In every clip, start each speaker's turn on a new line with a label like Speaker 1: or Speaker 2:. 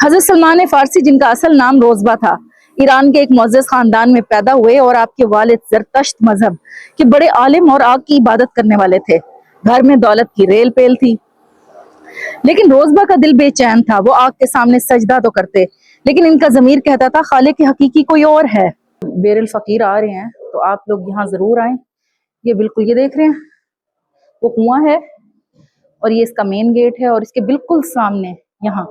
Speaker 1: हजरत सलमान फारसी, जिनका असल नाम रोजबा था, ईरान के एक मुअज़्ज़ज़ खानदान में पैदा हुए और आपके वालिद ज़रतश्त मजहब के बड़े आलिम और आग की इबादत करने वाले थे। घर में दौलत की रेल पेल थी, लेकिन रोजबा का दिल बेचैन था। वो आग के सामने सजदा तो करते, लेकिन इनका ज़मीर कहता था खालिक की हकीकी कोई और है। बेरल फकीर आ रहे हैं, तो आप लोग यहाँ जरूर आए। ये बिल्कुल, ये देख रहे हैं, वो कुआं है और ये इसका मेन गेट है, और इसके बिल्कुल सामने यहाँ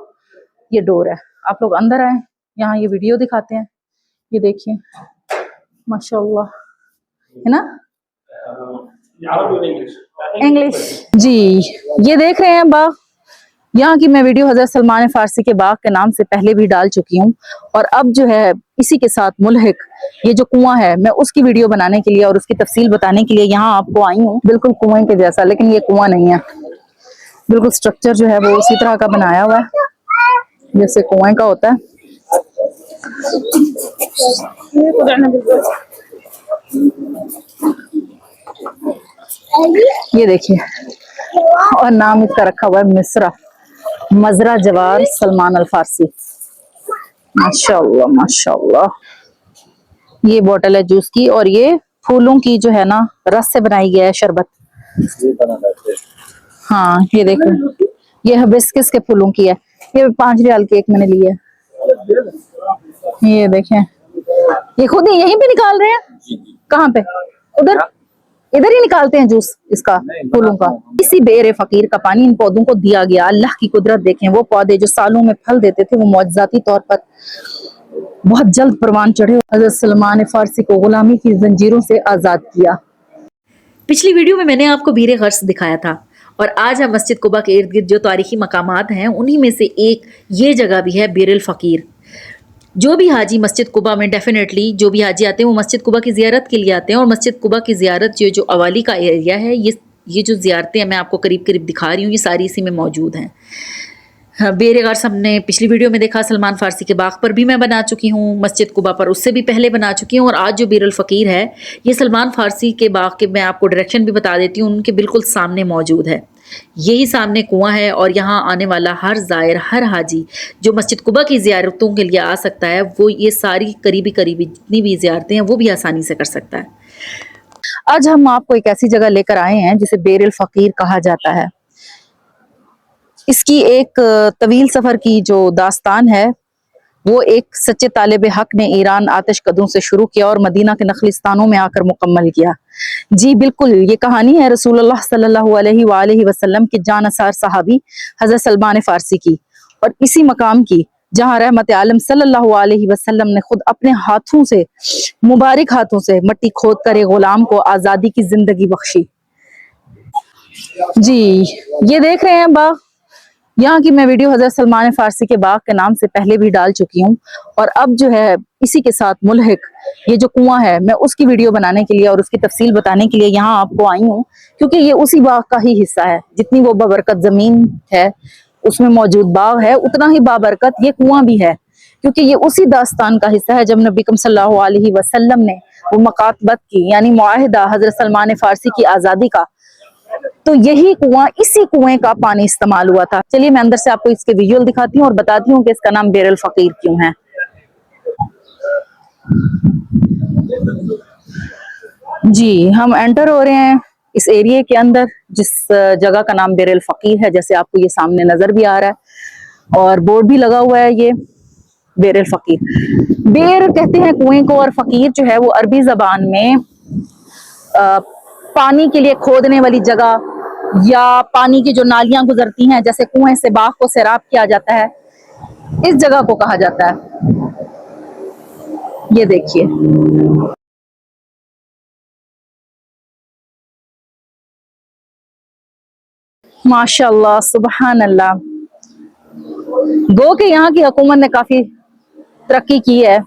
Speaker 1: ये डोर है। आप लोग अंदर आए, यहाँ ये वीडियो दिखाते हैं। ये देखिए, माशाल्लाह, है ना, इंग्लिश जी। ये देख रहे हैं बाग, यहाँ की मैं वीडियो हजरत सलमान फारसी के बाग के नाम से पहले भी डाल चुकी हूँ, और अब जो है इसी के साथ मुल्हिक ये जो कुआं है, मैं उसकी वीडियो बनाने के लिए और उसकी तफसील बताने के लिए यहाँ आपको आई हूँ। बिल्कुल कुएं के जैसा, लेकिन ये कुआं नहीं है। बिल्कुल स्ट्रक्चर जो है वो उसी तरह का बनाया हुआ है जैसे कुएं का होता है। ये देखिए, और नाम इसका रखा हुआ है मिस्रा, मजरा जवार सलमान अल फारसी। माशाल्लाह माशाल्लाह। ये बोतल है जूस की, और ये फूलों की जो है ना रस से बनाई गया है शरबत। हाँ, ये देखो, ये हिबिस्कस के फूलों की है। ये 5 रियाल की एक मैंने ली है। ये देखें, ये खुद ही यहीं पे निकाल रहे हैं। कहाँ पे? उधर, इधर ही निकालते हैं जूस इसका, फूलों का। इसी बेर फकीर का पानी इन पौधों को दिया गया। अल्लाह की कुदरत देखें, वो पौधे जो सालों में फल देते थे, वो मौजज़ाती तौर पर बहुत जल्द परवान चढ़े। हज़रत सलमान फारसी को गुलामी की जंजीरों से आजाद किया।
Speaker 2: पिछली वीडियो में मैंने आपको बीरे गर्स दिखाया था, और आज हम मस्जिद कुबा के इर्द गिर्द जो तारीखी मकामात हैं उन्हीं में से एक ये जगह भी है, बेर फकीर। जो भी हाजी मस्जिद कुबा में, डेफिनेटली जो भी हाजी आते हैं वो मस्जिद कुबा की ज़ियारत के लिए आते हैं। और मस्जिद कुबा की ज़ियारत जो अवाली का एरिया है, ये जो ज़ियारतें हैं मैं आपको करीब करीब दिखा रही हूँ, ये सारी इसी में मौजूद हैं। बेर गर्स हमने पिछली वीडियो में देखा, सलमान फारसी के बाग पर भी मैं बना चुकी हूँ, मस्जिद कुबा पर उससे भी पहले बना चुकी हूँ, और आज जो बेर फकीर है ये सलमान फारसी के बाग के, मैं आपको डायरेक्शन भी बता देती हूँ, उनके बिल्कुल सामने मौजूद है। यही सामने कुआं है, और यहाँ आने वाला हर ज़ायर, हर हाजी जो मस्जिद कुबा की ज़ियारतों के लिए आ सकता है, वो ये सारी करीबी जितनी भी ज़ियारतें हैं वो भी आसानी से कर सकता है।
Speaker 1: आज हम आपको एक ऐसी जगह लेकर आए हैं जिसे बेर फकीर कहा जाता है। इसकी एक तवील सफर की जो दास्तान है, वो एक सच्चे तालिब हक ने ईरान आतिश कदों से शुरू किया और मदीना के नखलिस्तानों में आकर मुकम्मल किया। जी बिल्कुल, ये कहानी है रसूलुल्लाह सल्लल्लाहु अलैहि वसल्लम के जानसार सहाबी हजरत सलमान फारसी की, और इसी मकाम की जहाँ रहमत आलम सल्लल्लाहु अलैहि वसल्लम ने खुद अपने हाथों से, मुबारक हाथों से मट्टी खोद कर एक गुलाम को आजादी की जिंदगी बख्शी। जी, ये देख रहे हैं बाग, यहाँ की मैं वीडियो हजरत सलमान फारसी के बाग के नाम से पहले भी डाल चुकी हूँ, और अब जो है इसी के साथ मुल्हिक ये जो कुआं है, मैं उसकी वीडियो बनाने के लिए और उसकी तफसील बताने के लिए यहाँ आपको आई हूँ, क्योंकि ये उसी बाग का ही हिस्सा है। जितनी वो बाबरकत जमीन है उसमें मौजूद बाग है, उतना ही बाबरकत ये कुआं भी है, क्योंकि ये उसी दास्तान का हिस्सा है जब नबी सल्लल्लाहु अलैहि वसल्लम ने वो मुकातबत की, यानी मुआहिदा हजरत सलमान फारसी की आजादी का, तो यही कुआं, इसी कुएं का पानी इस्तेमाल हुआ था। चलिए मैं अंदर से आपको इसके विजुअल दिखाती हूँ और बताती हूँ कि इसका नाम बेर फकीर क्यों है। जी, हम एंटर हो रहे हैं इस एरिया के अंदर, जिस जगह का नाम बेर फकीर है, जैसे आपको ये सामने नजर भी आ रहा है और बोर्ड भी लगा हुआ है, ये बेर फकीर। बेर कहते हैं कुएं को, और फकीर जो है वो अरबी जबान में पानी के लिए खोदने वाली जगह, या पानी की जो नालियां गुजरती हैं, जैसे कुएं से बाग को सैराब किया जाता है, इस जगह को कहा जाता है। ये देखिए, माशाल्लाह, सुबहान अल्लाह। गो के यहाँ की हुकूमत ने काफी तरक्की की है,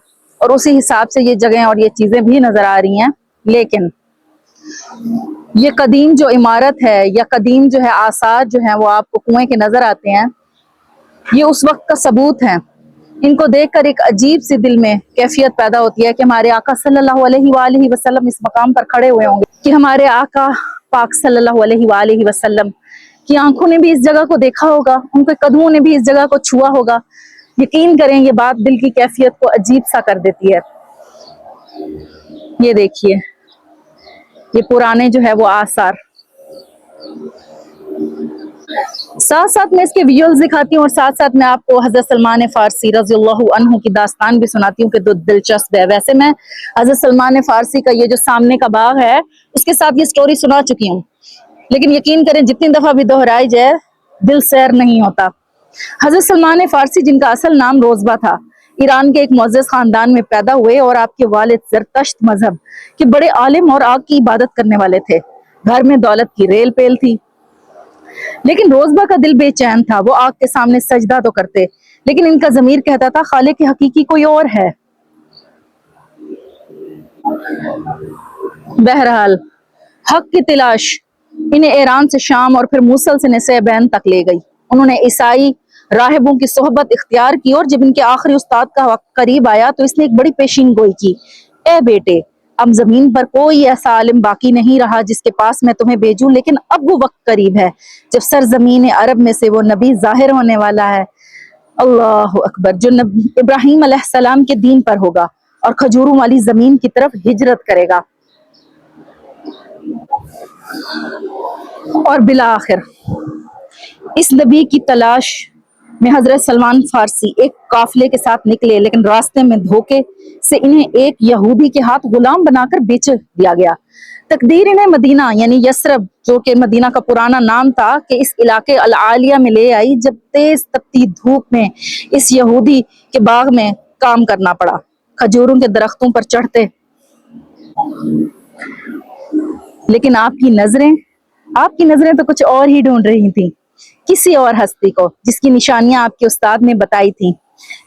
Speaker 1: और उसी हिसाब से ये जगह और ये चीजें भी नजर आ रही हैं, लेकिन ये कदीम जो इमारत है, या कदीम जो है आसार जो है वो आपको कुएं के नजर आते हैं, ये उस वक्त का सबूत है। इनको देखकर एक अजीब सी दिल में कैफियत पैदा होती है कि हमारे आका सल्लल्लाहु अलैहि वसल्लम इस मकाम पर खड़े हुए होंगे, कि हमारे आका पाक सल्लल्लाहु अलैहि वसल्लम की आंखों ने भी इस जगह को देखा होगा, उनके कदमों ने भी इस जगह को छुआ होगा। यकीन करें ये बात दिल की कैफियत को अजीब सा कर देती है। ये देखिए, ये पुराने जो है वो आसार, साथ साथ मैं इसके विजुअल्स दिखाती हूँ और साथ साथ मैं आपको हजरत सलमान फारसी रज़ियल्लाहु अन्हु की दास्तान भी सुनाती हूँ कि तो दिलचस्प है। वैसे मैं हजरत सलमान फारसी का ये जो सामने का बाग है उसके साथ ये स्टोरी सुना चुकी हूँ, लेकिन यकीन करें जितनी दफा भी दोहराई जाए दिल सैर नहीं होता। हजरत सलमान फारसी, जिनका असल नाम रोजबा था, ईरान के एक मुअज़्ज़ज़ खानदान में पैदा हुए और आपके वालिद ज़रतश्त मजहब के बड़े आलिम और आग की इबादत करने वाले थे। घर में दौलत की रेल पेल थी, लेकिन रोजबा का दिल बेचैन था। वो आग के सामने सजदा तो करते, लेकिन इनका ज़मीर कहता था खालिक हकीकी कोई और है। बहरहाल हक की तलाश इन्हें ईरान से शाम और फिर मूसल से नसेबैन तक ले गई। उन्होंने ईसाई राहिबों की सोहबत इख्तियार की और जब इनके आखिरी उस्ताद का वक्त करीब आया तो इसने एक बड़ी पेशीन गोई की, ए बेटे, अब जमीन पर कोई ऐसा आलिम बाकी नहीं रहा जिसके पास मैं तुम्हें भेजूं, लेकिन अब वो वक्त करीब है जब सरजमीन अरब में से वो नबी जाहिर होने वाला है, अल्लाह अकबर, जो नबी इब्राहिम अलैहिस्सलाम के दीन पर होगा और खजूरों वाली जमीन की तरफ हिजरत करेगा। और बिला आखिर इस नबी की तलाश में हजरत सलमान फारसी एक काफिले के साथ निकले, लेकिन रास्ते में धोखे से इन्हें एक यहूदी के हाथ गुलाम बनाकर बेच दिया गया। तकदीर इन्हें मदीना यानी यसरब, जो कि मदीना का पुराना नाम था, कि इस इलाके अल आलिया में ले आई, जब तेज तपती धूप में इस यहूदी के बाग में काम करना पड़ा। खजूरों के दरख्तों पर चढ़ते, लेकिन आपकी नजरें तो कुछ और ही ढूंढ रही थी, किसी और हस्ती को जिसकी निशानियां आपके उस्ताद ने बताई थी।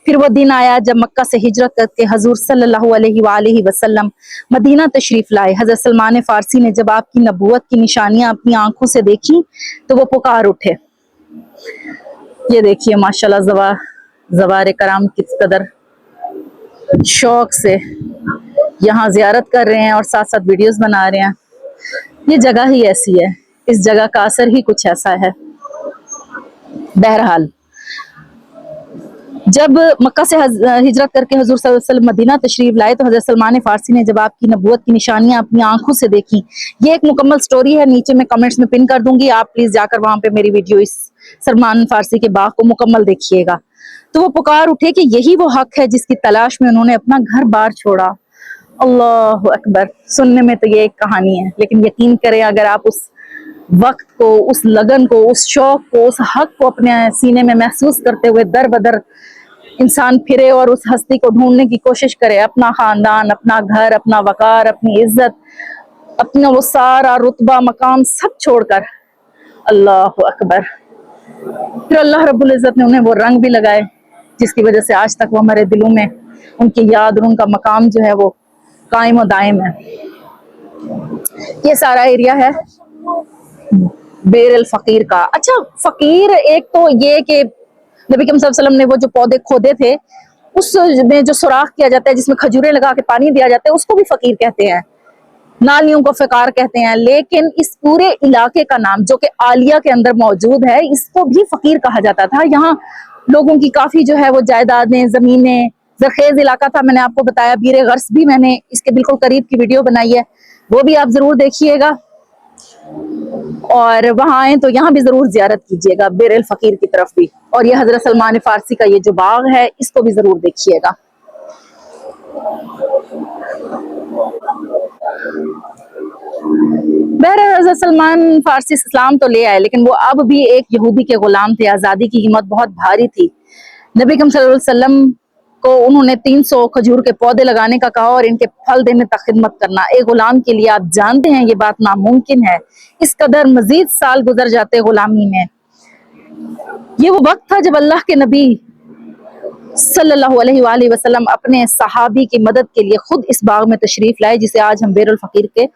Speaker 1: फिर वो दिन आया जब मक्का से हिजरत करके हजूर सल्लल्लाहु अलैहि वसल्लम मदीना तशरीफ लाए। हजरत सलमान फारसी ने जब आपकी नबूवत की निशानियां अपनी आंखों से देखी तो वो पुकार उठे। ये देखिए माशाल्लाह, ज़वार कराम किस कदर शौक से यहाँ जियारत कर रहे हैं और साथ साथ वीडियोस बना रहे हैं। ये जगह ही ऐसी है, इस जगह का असर ही कुछ ऐसा है। बहरहाल जब मक्का से हिजरत करके हुजूर सल्लल्लाहु अलैहि वसल्लम मदीना तशरीफ लाए तो हजरत सलमान फारसी ने जब आपकी नबूवत की निशानियां अपनी आंखों से देखी, ये एक मुकम्मल स्टोरी है, नीचे मैं कमेंट्स में पिन कर दूंगी, आप प्लीज जाकर वहां पे मेरी वीडियो इस सलमान फारसी के बाग को मुकम्मल देखिएगा। तो वो पुकार उठे कि यही वो हक है जिसकी तलाश में उन्होंने अपना घर बार छोड़ा। अल्लाह अकबर, सुनने में तो ये एक कहानी है, लेकिन यकीन करें अगर आप उस वक्त को, उस लगन को, उस शौक को, उस हक को अपने सीने में महसूस करते हुए दर बदर इंसान फिरे और उस हस्ती को ढूंढने की कोशिश करे, अपना खानदान, अपना घर, अपना वकार, अपनी इज्जत, अपना वो सारा रुतबा मकाम सब छोड़कर, अल्लाह अकबर, फिर अल्लाह रब्बुल इज्जत ने उन्हें वो रंग भी लगाए जिसकी वजह से आज तक वो हमारे दिलों में उनकी याद और उनका मकाम जो है वो कायम और दायम है। ये सारा एरिया है बेर अल फकीर का। अच्छा, फकीर एक तो ये कि नबी करीम सल्लल्लाहु अलैहि वसल्लम ने वो जो पौधे खोदे थे उसमें जो सुराख किया जाता है जिसमें खजूरें लगा के पानी दिया जाता है उसको भी फकीर कहते हैं, नालियों को फकार कहते हैं। लेकिन इस पूरे इलाके का नाम जो कि आलिया के अंदर मौजूद है, इसको भी फकीर कहा जाता था। यहाँ लोगों की काफी जो है वो जायदादें, जमीनें, जरखेज इलाका था। मैंने आपको बताया बीरे गर्स भी मैंने इसके बिल्कुल करीब की वीडियो बनाई है, वो भी आप जरूर देखिएगा और वहां आए तो यहाँ भी जरूर जियारत कीजिएगा बेर अल फकीर की तरफ भी। और ये हजरत सलमान फारसी का ये जो बाग है इसको भी जरूर देखिएगा। बहरहाल हजरत सलमान फारसी इस्लाम तो ले आए, लेकिन वो अब भी एक यहूदी के गुलाम थे। आजादी की कीमत बहुत भारी थी। नबी करीम सल्लल्लाहु अलैहि वसल्लम को उन्होंने 300 खजूर के पौधे लगाने का कहा और इनके फल देने तक खिदमत करना। एक गुलाम के लिए आप जानते हैं ये बात नामुमकिन है। इस कदर मजीद साल गुजर जाते गुलामी में। ये वो वक्त था जब अल्लाह के नबी सल्लल्लाहु अलैहि वसल्लम अपने सहाबी की मदद के लिए खुद इस बाग में तशरीफ लाए, जिसे आज हम बेर अल फकीर के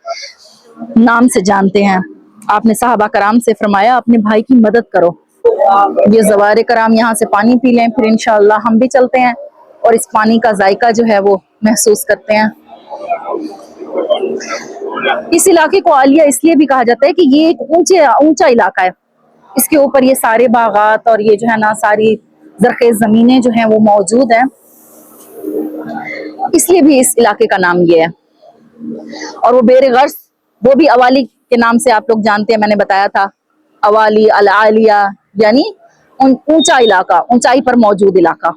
Speaker 1: नाम से जानते हैं। आपने सहाबा कराम से फरमाया अपने भाई की मदद करो। ये ज़वारे कराम यहाँ से पानी पी लें, फिर इंशाअल्लाह हम भी चलते हैं और इस पानी का जायका जो है वो महसूस करते हैं। इस इलाके को आलिया इसलिए भी कहा जाता है कि ये एक ऊंचा इलाका है। इसके ऊपर ये सारे बागात और ये जो है ना सारी जरखेज ज़मीनें जो हैं वो मौजूद हैं, इसलिए भी इस इलाके का नाम ये है। और वो बेर गर्स, वो भी अवाली के नाम से आप लोग जानते हैं, मैंने बताया था। अवाली, अल आलिया, यानी ऊंचा इलाका, ऊंचाई पर मौजूद इलाका।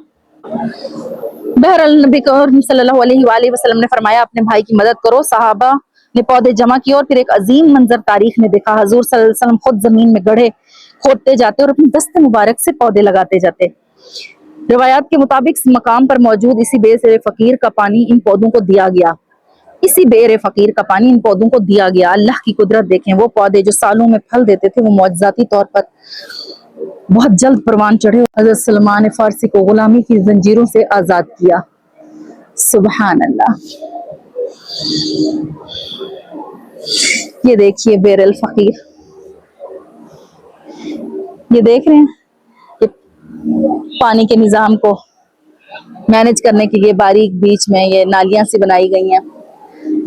Speaker 1: बहरहाल नबी करीम सल्लल्लाहु अलैहि वसल्लम ने फरमाया, अपने भाई की मदद करो। सहाबा ने पौधे जमा किए और फिर एक अजीम मंजर तारीख में देखा। हजूर सल्लल्लाहु अलैहि वसल्लम खुद जमीन में गड्ढे खोदते जाते और अपनी दस्ते मुबारक से पौधे लगाते जाते। रिवायात के मुताबिक इस मकाम पर मौजूद इसी बेर फकीर का पानी इन पौधों को दिया गया। इसी बेर फकीर का पानी इन पौधों को दिया गया। अल्लाह की कुदरत देखें, वो पौधे जो सालों में फल देते थे, वो मौजज़ाती तौर पर बहुत जल्द परवान चढ़े। हज़रत सलमान फारसी को गुलामी की जंजीरों से आजाद किया। सुबहान अल्लाह। ये देखिए बेर अल फकीर, ये देख रहे हैं, ये पानी के निजाम को मैनेज करने के लिए बारीक बीच में ये नालियां सी बनाई गई हैं।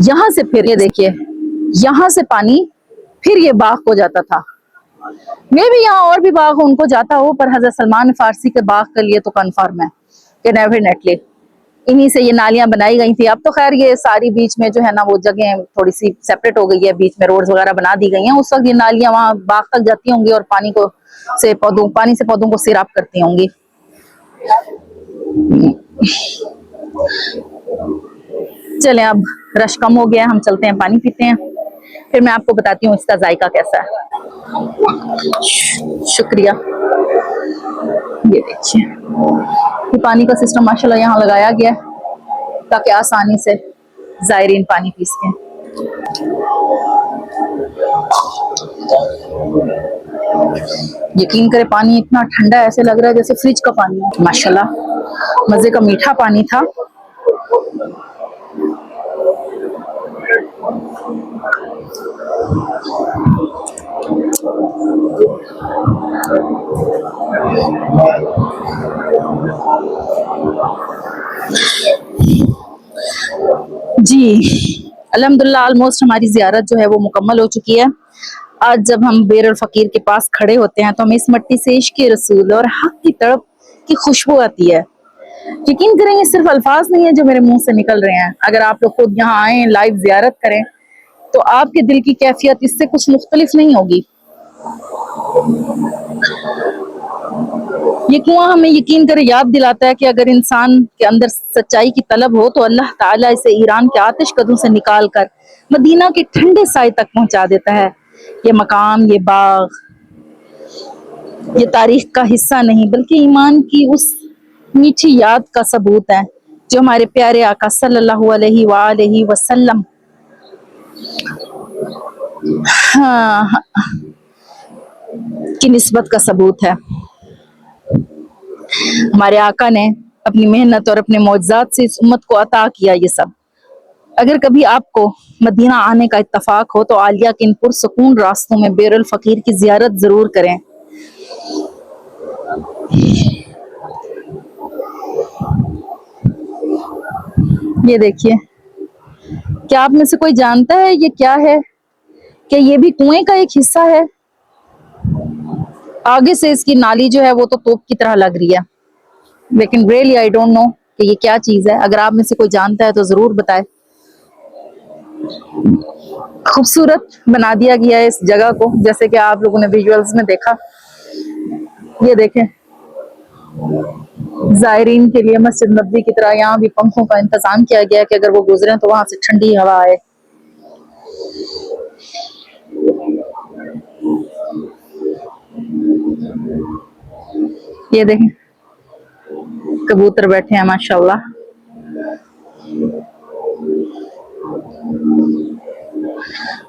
Speaker 1: यहां से फिर ये देखिए, यहां से पानी फिर ये बाग को जाता था। मे भी यहाँ और भी बाग उनको जाता हो, पर हजरत सलमान फारसी के बाग के लिए तो कन्फर्म है कि डेफिनेटली इन्हीं से ये नालियां बनाई गई थी। अब तो खैर ये सारी बीच में जो है ना, वो जगह थोड़ी सी सेपरेट हो गई है, बीच में रोड्स वगैरह बना दी गई हैं। उस वक्त ये नालियां वहां बाग तक जाती होंगी और पानी से पौधों को सिराप करती होंगी। चलें, अब रश कम हो गया, हम चलते हैं, पानी पीते हैं, फिर मैं आपको बताती हूँ इसका जायका कैसा है। शुक्रिया। ये देखिए, ये पानी का सिस्टम माशाल्लाह यहाँ लगाया गया है ताकि आसानी से जायरीन पानी पी सकें। यकीन करें, पानी इतना ठंडा ऐसे लग रहा है जैसे फ्रिज का पानी है। माशाल्लाह मजे का मीठा पानी था। जी अल्हम्दुलिल्लाह, ऑलमोस्ट हमारी जियारत जो है वो मुकम्मल हो चुकी है। आज जब हम बेर अल फकीर के पास खड़े होते हैं तो हमें इस मट्टी से इश्क रसूल और हक की तड़प की खुशबू आती है। यकीन करें, ये सिर्फ अल्फाज नहीं है जो मेरे मुंह से निकल रहे हैं। अगर आप लोग खुद यहाँ आए, लाइव जियारत करें, तो आपके दिल की कैफियत इससे कुछ मुख्तलिफ नहीं होगी। ये कुआं हमें यकीन करें याद दिलाता है कि अगर इंसान के अंदर सच्चाई की तलब हो तो अल्लाह ताला इसे ईरान के आतिश कदों से निकाल कर मदीना के ठंडे साए तक पहुंचा देता है। ये मकाम, ये बाग, ये तारीख का हिस्सा नहीं बल्कि ईमान की उस मीठी याद का सबूत है जो हमारे प्यारे आका सल्लल्लाहु अलैहि वसल्लम हाँ की निस्बत का सबूत है। हमारे आका ने अपनी मेहनत और अपने मौजज़ात से इस उम्मत को अता किया ये सब। अगर कभी आपको मदीना आने का इत्तफाक हो तो आलिया के इन पुरसकून रास्तों में बेर अल फकीर की जियारत जरूर करें। ये देखिए, क्या आप में से कोई जानता है ये क्या है? क्या ये भी कुएं का एक हिस्सा है? आगे से इसकी नाली जो है वो तो तोप की तरह लग रही है, लेकिन रियली आई डोंट नो कि ये क्या चीज है। अगर आप में से कोई जानता है तो जरूर बताए। खूबसूरत बना दिया गया है इस जगह को, जैसे कि आप लोगों ने विजुअल्स में देखा। ये देखें, जायरीन के लिए मस्जिद नबवी की तरह यहाँ भी पंखों का इंतजाम किया गया है कि अगर वो गुजरे तो वहां से ठंडी हवा आए। ये देखें, कबूतर बैठे हैं माशाल्लाह।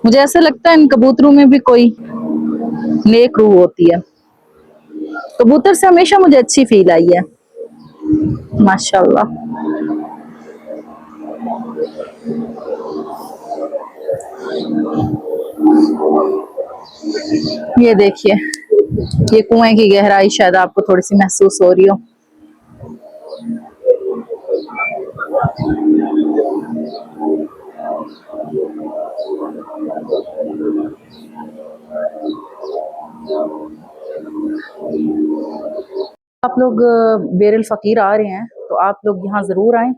Speaker 1: मुझे ऐसा लगता है इन कबूतरों में भी कोई नेक रूह होती है। कबूतर से हमेशा मुझे अच्छी फील आई है माशाल्लाह। ये देखिए, ये कुएं की गहराई शायद आपको थोड़ी सी महसूस हो रही हो। आप लोग बेरल फकीर आ रहे हैं तो आप लोग यहाँ जरूर आए।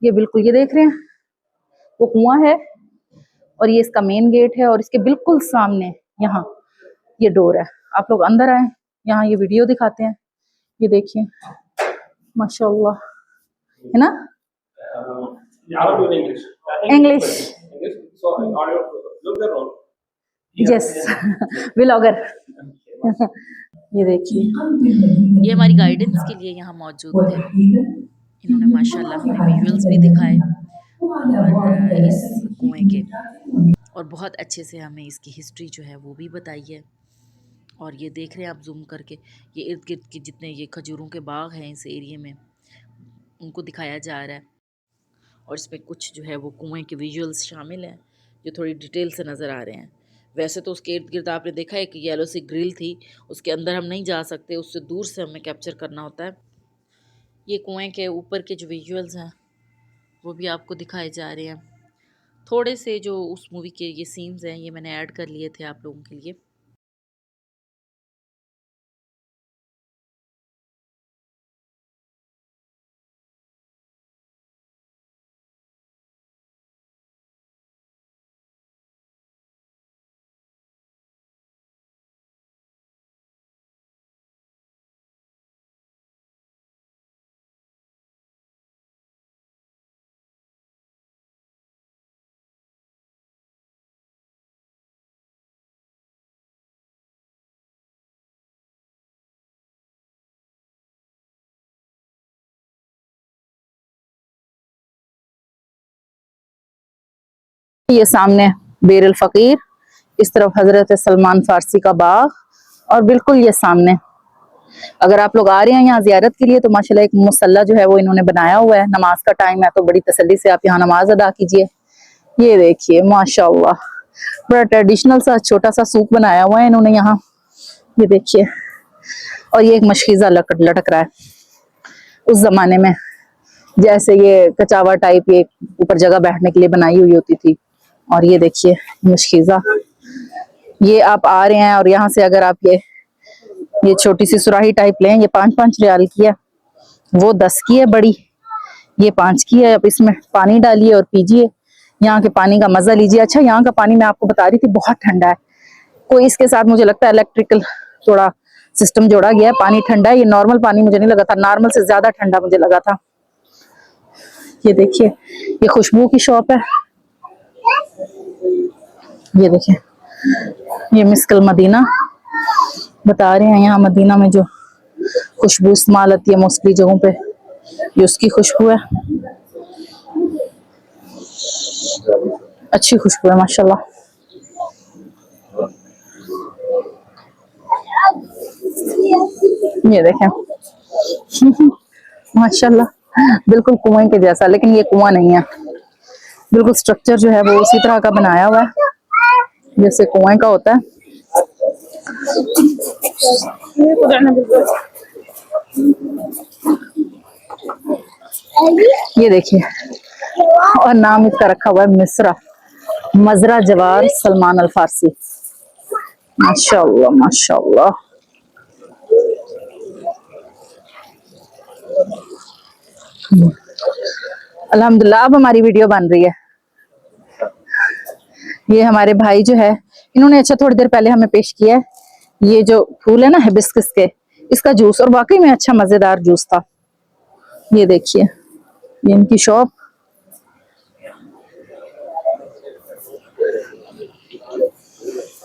Speaker 1: ये बिल्कुल, ये देख रहे हैं वो कुआं है और ये इसका मेन गेट है और इसके बिल्कुल सामने यहाँ ये डोर है। आप लोग अंदर आए, यहाँ ये वीडियो दिखाते हैं। ये देखिए माशाल्लाह, है ना? English, yes, vlogger. ये देखिए,
Speaker 2: ये हमारी गाइडेंस के लिए यहाँ मौजूद थे। इन्होंने माशाल्लाह हमें विजुअल्स भी दिखाए और इस कुएं के, और बहुत अच्छे से हमें इसकी हिस्ट्री जो है वो भी बताई है। और ये देख रहे हैं आप जूम करके, ये इर्द गिर्द के जितने ये खजूरों के बाग हैं इस एरिया में, उनको दिखाया जा रहा है। और इसमें कुछ जो है वो कुएं के विजुअल्स शामिल हैं जो थोड़ी डिटेल से नज़र आ रहे हैं। वैसे तो उसके इर्द गिर्द आपने देखा है कि येलो सी ग्रिल थी, उसके अंदर हम नहीं जा सकते, उससे दूर से हमें कैप्चर करना होता है। ये कुएं के ऊपर के जो विजुअल्स हैं वो भी आपको दिखाए जा रहे हैं। थोड़े से जो उस मूवी के ये सीन्स हैं ये मैंने ऐड कर लिए थे आप लोगों के लिए।
Speaker 1: ये सामने बेरल फकीर, इस तरफ हजरत सलमान फारसी का बाग और बिल्कुल ये सामने, अगर आप लोग आ रहे हैं यहाँ जियारत के लिए तो माशाल्लाह एक मुसल्ला जो है वो इन्होंने बनाया हुआ है। नमाज का टाइम है तो बड़ी तसल्ली से आप यहाँ नमाज अदा कीजिए। ये देखिए माशाल्लाह, बड़ा ट्रेडिशनल सा छोटा सा सूक बनाया हुआ है इन्होंने यहाँ। ये देखिए, और ये एक मशकीजा लटक रहा है उस जमाने में, जैसे ये कचावा टाइप ये ऊपर जगह बैठने के लिए बनाई हुई होती थी। और ये देखिए मशकीजा, ये आप आ रहे हैं और यहाँ से अगर आप ये छोटी सी सुराही टाइप लें, ये 5-5 रियाल की है, वो 10 की है बड़ी, ये 5 की है। अब इसमें पानी डालिए और पीजिए, यहाँ के पानी का मजा लीजिए। अच्छा, यहाँ का पानी मैं आपको बता रही थी बहुत ठंडा है, कोई इसके साथ मुझे लगता है इलेक्ट्रिकल थोड़ा सिस्टम जोड़ा गया है, पानी ठंडा है। ये नॉर्मल पानी मुझे नहीं लगा था, नॉर्मल से ज्यादा ठंडा मुझे लगा था। ये देखिए, ये खुशबू की शॉप है। ये देखिए, ये मिस्कल मदीना बता रहे हैं, यहाँ मदीना में जो खुशबू इस्तेमाल होती है मोस्टली जगहों पे, ये उसकी खुशबू है। अच्छी खुशबू है माशाल्लाह। ये देखें माशाल्लाह, बिल्कुल कुएं के जैसा, लेकिन ये कुआं नहीं है, बिल्कुल स्ट्रक्चर जो है वो उसी तरह का बनाया हुआ है जैसे कुएं का होता है। ये देखिए, और नाम इसका रखा हुआ है मिस्रा, मजरा जवार सलमान अल फारसी। माशाल्लाह माशाल्लाह। अल्हम्दुलिल्लाह, अब हमारी वीडियो बन रही है। ये हमारे भाई जो है इन्होंने अच्छा थोड़ी देर पहले हमें पेश किया है ये जो फूल है ना हिबिस्कस के, इसका जूस, और वाकई में अच्छा मजेदार जूस था। ये देखिए, ये इनकी शॉप,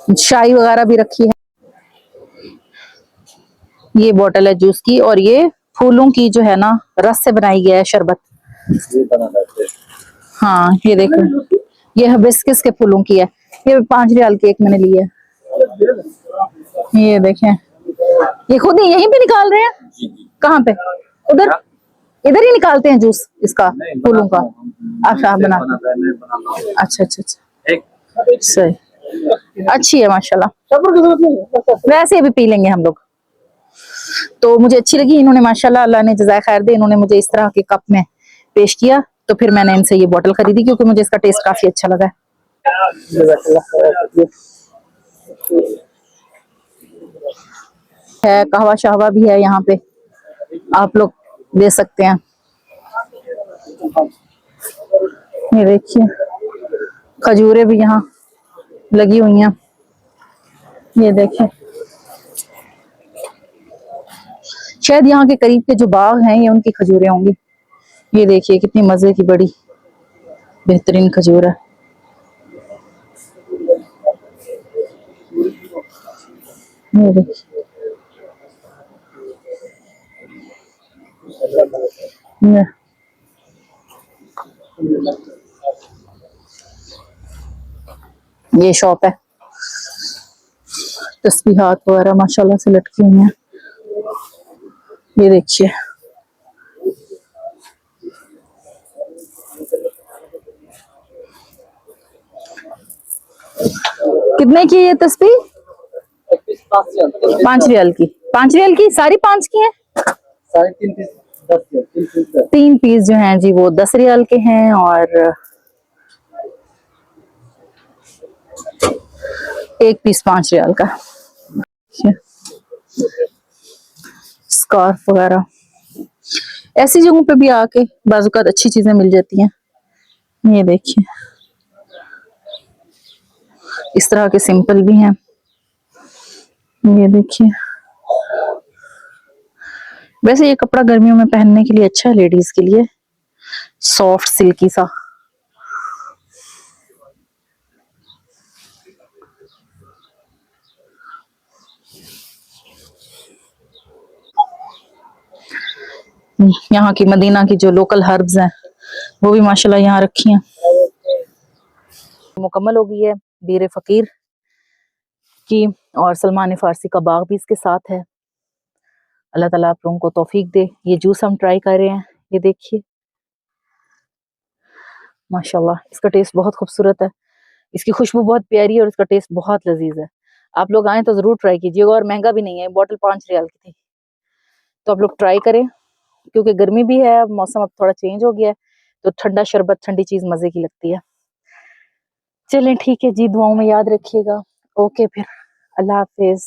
Speaker 1: चाय वगैरह भी रखी है। ये बोतल है जूस की, और ये फूलों की जो है ना रस से बनाई गया है शरबत। हाँ ये देखो, ये हिबिस्कस के फूलों की है, ये 5 रियाल की एक मैंने ली है। ये देखें, ये खुद ही यहीं पे निकाल रहे हैं। कहाँ पे? उधर, इधर ही निकालते हैं जूस इसका, फूलों का। अच्छा बना, अच्छा अच्छा अच्छा, सही, अच्छी है माशाल्लाह। वैसे भी पी लेंगे हम लोग। तो मुझे अच्छी लगी, इन्होंने माशाल्लाह, अल्लाह ने जज़ाए खैर दे, इन्होंने मुझे इस तरह के कप में पेश किया, तो फिर मैंने इनसे ये बोतल खरीदी क्योंकि मुझे इसका टेस्ट काफी अच्छा लगा है। कहवा शहवा भी है यहाँ पे, आप लोग ले सकते हैं। ये देखिए खजूरें भी यहाँ लगी हुई हैं। ये देखिए शायद यहाँ के करीब के जो बाग हैं ये उनकी खजूरें होंगी। ये देखिए कितनी मजे की बड़ी बेहतरीन खजूर है। ये देखिए ये शॉप है, तस्बीहात वगैरह माशाल्लाह से लटकी हुई हैं। ये देखिए कितने की ये तस्बीह? 5 रियाल की। 5 रियाल की सारी 5 की है?
Speaker 3: 3.5 पीस 10 3 पीस
Speaker 1: 3 पीस जो हैं जी वो 10 रियाल के हैं और 1 पीस 5 रियाल का। स्कार्फ वगैरह ऐसी जगहों पे भी आके बाज़ात अच्छी चीजें मिल जाती हैं। ये देखिए इस तरह के सिंपल भी हैं। ये देखिए वैसे ये कपड़ा गर्मियों में पहनने के लिए अच्छा है, लेडीज के लिए सॉफ्ट सिल्की सा। यहाँ की मदीना की जो लोकल हर्ब्स हैं वो भी माशाल्लाह यहाँ रखी हैं। मुकम्मल हो गई है बीर फकीर की और सलमान फारसी का बाग भी इसके साथ है। अल्लाह ताला आप लोगों को तौफीक दे। ये जूस हम ट्राई कर रहे हैं, ये देखिए माशाल्लाह इसका टेस्ट बहुत खूबसूरत है, इसकी खुशबू बहुत प्यारी है और इसका टेस्ट बहुत लजीज है। आप लोग आए तो जरूर ट्राई कीजिएगा और महंगा भी नहीं है, बॉटल 5 रियाल की थी। तो आप लोग ट्राई करें क्योंकि गर्मी भी है, अब मौसम अब थोड़ा चेंज हो गया है तो ठंडा शरबत ठंडी चीज मजे की लगती है। चलें ठीक है जी, दुआओं में याद रखिएगा। ओके फिर अल्लाह हाफिज।